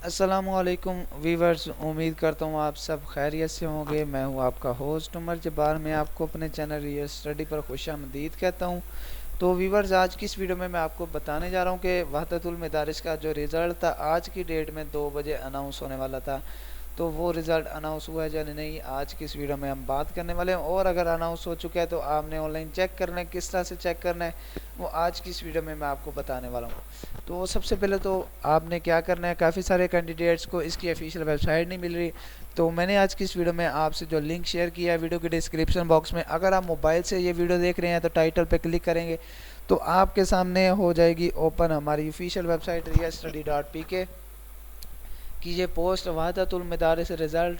अस्सलामुअलैकुम वीवर्स, उम्मीद करता हूँ आप सब खैरियत से होंगे। मैं हूँ आपका होस्ट उमर जब्बार। मैं आपको अपने चैनल रियल स्टडी पर खुशामदीद कहता हूँ। तो वीवर्स, आज की इस वीडियो में मैं आपको बताने जा रहा हूँ कि वहदतुल मदारिस का जो रिज़ल्ट था आज की डेट में 2 बजे अनाउंस होने वाला था। तो वो रिज़ल्ट अनाउंस हुआ है या नहीं, आज की इस वीडियो में हम बात करने वाले हैं। और अगर अनाउंस हो चुका है तो आपने ऑनलाइन चेक करना है, किस तरह से चेक करना है वो आज की इस वीडियो में मैं आपको बताने वाला हूँ। तो सबसे पहले तो आपने क्या करना है, काफ़ी सारे कैंडिडेट्स को इसकी ऑफिशियल वेबसाइट नहीं मिल रही। तो मैंने आज की इस वीडियो में आपसे जो लिंक शेयर किया है वीडियो के डिस्क्रिप्शन बॉक्स में, अगर आप मोबाइल से ये वीडियो देख रहे हैं तो टाइटल पे क्लिक करेंगे तो आपके सामने हो जाएगी ओपन हमारी ऑफिशियल वेबसाइट riyadstudy.pk कि ये पोस्ट वहदतुल मदारिस रिज़ल्ट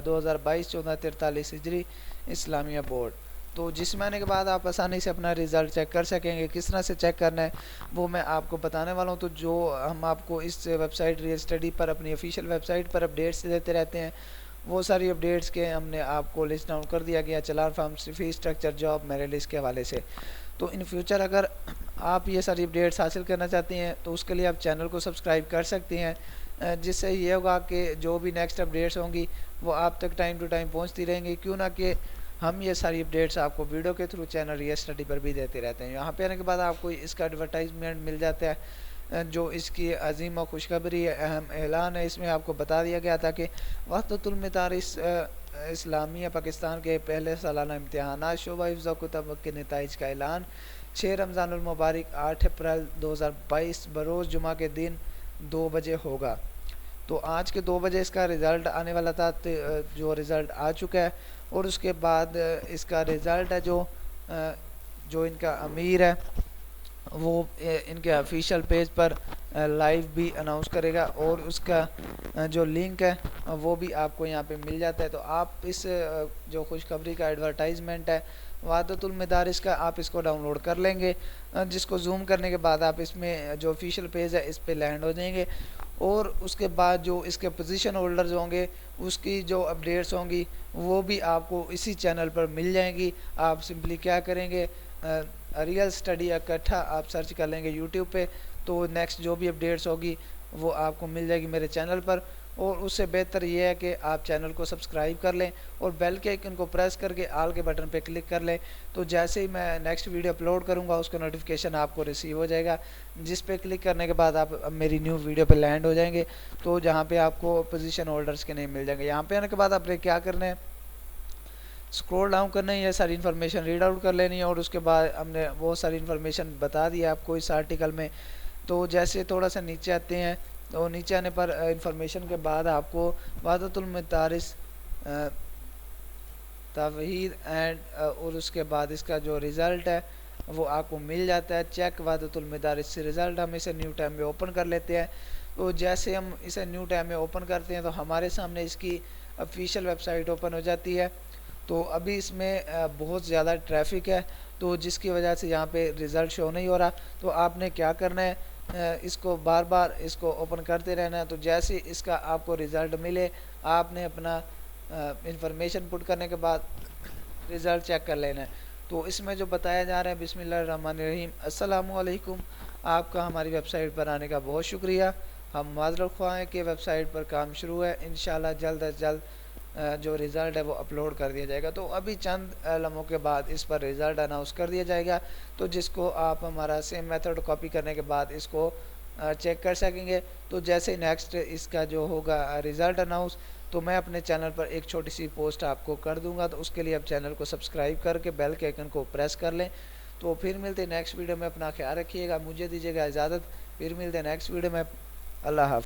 2022 1443 हिजरी इस्लामिया बोर्ड। तो जिसमें आने के बाद आप आसानी से अपना रिज़ल्ट चेक कर सकेंगे। किस तरह से चेक करना है वो मैं आपको बताने वाला हूँ। तो जो हम आपको इस वेबसाइट रियल स्टडी पर, अपनी ऑफिशियल वेबसाइट पर अपडेट्स देते रहते हैं, वो सारी अपडेट्स के हमने आपको लिस्ट डाउन कर दिया गया challan form, fees structure, job, merit list के हवाले से। तो इन फ्यूचर अगर आप ये सारी अपडेट्स हासिल करना चाहते हैं तो उसके लिए आप चैनल को सब्सक्राइब कर सकते हैं, जिससे ये होगा कि जो भी नेक्स्ट अपडेट्स होंगी वो आप तक टाइम टू टाइम पहुंचती रहेंगी। क्यों ना कि हम ये सारी अपडेट्स आपको वीडियो के थ्रू चैनल रियल स्टडी पर भी देते रहते हैं। यहाँ पे आने के बाद आपको इसका एडवर्टाइजमेंट मिल जाता है, जो इसकी अजीम और खुशखबरी है, अहम ऐलान है। इसमें आपको बता दिया गया था कि वहदतुल मदारिस इस्लामिया पाकिस्तान के पहले सालाना इम्तहानात शोबा हिफ्ज़ कुतब के नताइज का ऐलान 6 रमज़ानुल मुबारक 8 अप्रैल 2022 बरोज़ जुमा के दिन 2 बजे होगा। तो आज के 2 बजे इसका रिज़ल्ट आने वाला था, जो रिज़ल्ट आ चुका है। और उसके बाद इसका रिज़ल्ट है जो इनका अमीर है वो इनके ऑफिशियल पेज पर लाइव भी अनाउंस करेगा, और उसका जो लिंक है वो भी आपको यहाँ पे मिल जाता है। तो आप इस जो खुशखबरी का एडवर्टाइजमेंट है वहदतुल मदारिस का, आप इसको डाउनलोड कर लेंगे, जिसको जूम करने के बाद आप इसमें जो ऑफिशियल पेज है इस पे लैंड हो जाएंगे। और उसके बाद जो इसके पोजीशन होल्डर्स होंगे उसकी जो अपडेट्स होंगी वो भी आपको इसी चैनल पर मिल जाएंगी। आप सिंपली क्या करेंगे, रियल स्टडी इकट्ठा आप सर्च कर लेंगे यूट्यूब पे, तो नेक्स्ट जो भी अपडेट्स होगी वो आपको मिल जाएगी मेरे चैनल पर। और उससे बेहतर ये है कि आप चैनल को सब्सक्राइब कर लें और बेल के आइकन को प्रेस करके आल के बटन पे क्लिक कर लें। तो जैसे ही मैं नेक्स्ट वीडियो अपलोड करूंगा उसका नोटिफिकेशन आपको रिसीव हो जाएगा, जिस पे क्लिक करने के बाद आप मेरी न्यू वीडियो पे लैंड हो जाएंगे। तो जहाँ पे आपको पोजीशन होल्डर्स के नेम मिल जाएंगे। यहाँ पे आने के बाद आपने क्या करना है, स्क्रॉल डाउन करना है, ये सारी इन्फॉर्मेशन रीड आउट कर लेनी है। और उसके बाद हमने वो सारी इन्फॉर्मेशन बता दी आपको इस आर्टिकल में। तो जैसे थोड़ा सा नीचे आते हैं तो नीचे आने पर इंफॉर्मेशन के बाद आपको वहदतुल मदारिस तवहीद एंड और उसके बाद इसका जो रिज़ल्ट है वो आपको मिल जाता है। चेक वहदतुल मदारिस से रिज़ल्ट हम इसे न्यू टैब में ओपन कर लेते हैं। तो जैसे हम इसे न्यू टैब में ओपन करते हैं तो हमारे सामने इसकी ऑफिशियल वेबसाइट ओपन हो जाती है। तो अभी इसमें बहुत ज़्यादा ट्रैफिक है, तो जिसकी वजह से यहाँ पे रिज़ल्ट शो नहीं हो रहा। तो आपने क्या करना है, इसको बार बार इसको ओपन करते रहना है। तो जैसे इसका आपको रिज़ल्ट मिले आपने अपना इंफॉर्मेशन पुट करने के बाद रिज़ल्ट चेक कर लेना है। तो इसमें जो बताया जा रहा है, बिस्मिल्लाहिर्रहमानिर्रहीम, अस्सलामुअलैकुम, आपका हमारी वेबसाइट पर आने का बहुत शुक्रिया। हम माज़रत ख्वाह हैं कि वेबसाइट पर काम शुरू है, इंशाल्लाह जल्द अज जल्द जो रिज़ल्ट है वो अपलोड कर दिया जाएगा। तो अभी चंद लम्हों के बाद इस पर रिज़ल्ट अनाउंस कर दिया जाएगा, तो जिसको आप हमारा सेम मेथड कॉपी करने के बाद इसको चेक कर सकेंगे। तो जैसे नेक्स्ट इसका जो होगा रिज़ल्ट अनाउंस, तो मैं अपने चैनल पर एक छोटी सी पोस्ट आपको कर दूंगा। तो उसके लिए आप चैनल को सब्सक्राइब करके बेल के आइकन को प्रेस कर लें। तो फिर मिलते हैं नेक्स्ट वीडियो में, अपना ख्याल रखिएगा, मुझे दीजिएगा इजाज़त, फिर मिलते हैं नेक्स्ट वीडियो में। अल्लाह हाफ़िज़।